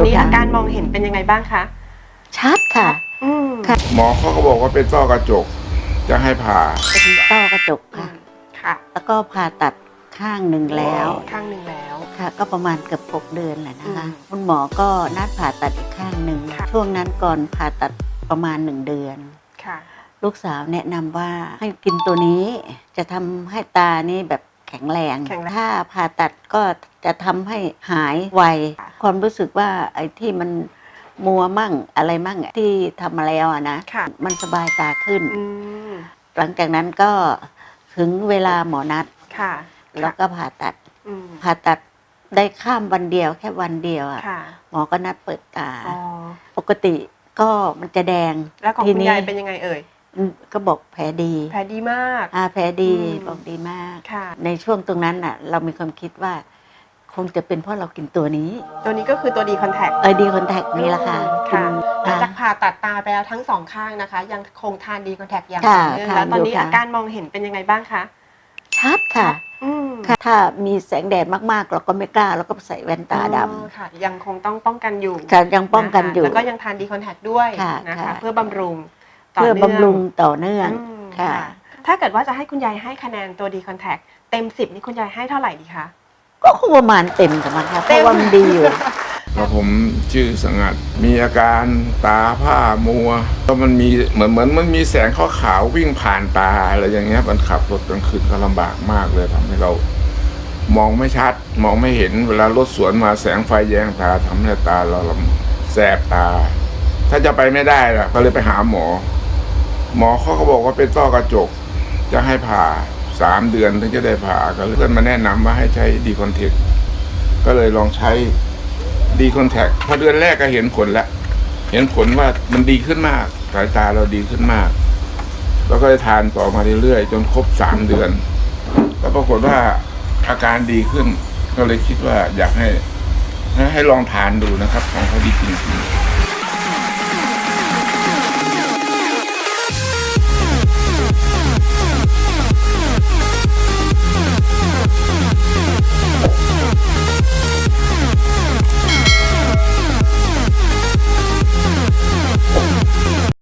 นี้อาการมองเห็นเป็นยังไงบ้างคะชัดค่ะหมอเขาก็บอกว่าเป็นต้อกระจกจะให้ผ่าเป็นต้อกระจกค่ะค่ะแล้วก็ผ่าตัดข้างหนึ่งแล้วค่ะ ก็ประมาณเกือบ6 เดือนแหละนะคะคุณหมอก็นัดผ่าตัดอีกข้างหนึ่งช่วงนั้นก่อนผ่าตัดประมาณ1 เดือนค่ะลูกสาวแนะนำว่าให้กินตัวนี้จะทำให้ตานี่แบบแข็งแรงถ้าผ่าตัดก็จะทำให้หายไวความรู้สึกว่าไอ้ที่มันมัวมั่งอะไรมั่งที่ทำมาแล้วนะมันสบายตาขึ้นหลังจากนั้นก็ถึงเวลาหมอนัดแล้วก็ผ่าตัดได้ข้ามวันเดียวแค่วันเดียวหมอก็นัดเปิดตาปกติก็มันจะแดงแล้วของคุณยายเป็นยังไงเอ่ยก็บอกแผลดีมากแผลดีบอกดีมากในช่วงตรงนั้นน่ะเรามีความคิดว่าคงจะเป็นเพราะเรากินตัวนี้ก็คือตัวดีคอนแทคดีคอนแทคนี่แหละค่ะหลังจากผ่าตัดตาไปแล้วทั้ง2 ข้างนะคะยังคงทานดีคอนแทคอย่างต่อเนื่องแล้วตอนนี้อาการมองเห็นเป็นยังไงบ้างคะชัดค่ะถ้ามีแสงแดดมากๆเราก็ไม่กล้าเราก็ใส่แว่นตาดำค่ะยังคงต้องป้องกันอยู่ยังป้องกันอยู่แล้วก็ยังทานดีคอนแทคด้วยนะคะเพื่อบำรุงต่อเนื่องค่ะถ้าเกิดว่าจะให้คุณยายให้คะแนนตัวดีคอนแทคเต็ม10นี่คุณยายให้เท่าไหร่ดีคะก็คงประมาณเต็มกับมันค่ะเพราะว่ามันดีอยู่แล้วผมชื่อสงัดมีอาการตาผ้ามัวแล้วมันมีเหมือนมันมีแสงขาวๆวิ่งผ่านตาอะไรอย่างเงี้ยมันขับรถกลางคืนก็ลำบากมากเลยทำให้เรามองไม่ชัดมองไม่เห็นเวลารถสวนมาแสงไฟแยงตาทำให้ตาเราแสบตาถ้าจะไปไม่ได้ล่ะก็เลยไปหาหมอเขาก็บอกว่าเป็นต้อกระจกจะให้ผ่า3 เดือนถึงจะได้ผ่าก็เพื่อนมาแนะนำว่าให้ใช้ดีคอนแทคก็เลยลองใช้ดีคอนแทคพอเดือนแรกก็เห็นผลแล้วเห็นผลว่ามันดีขึ้นมากสายตาเราดีขึ้นมากแล้วก็ได้ทานต่อมาเรื่อยๆจนครบ3 เดือนก็ปรากฏว่าอาการดีขึ้นก็เลยคิดว่าอยากให้ลองทานดูนะครับของเขาดีจริงๆ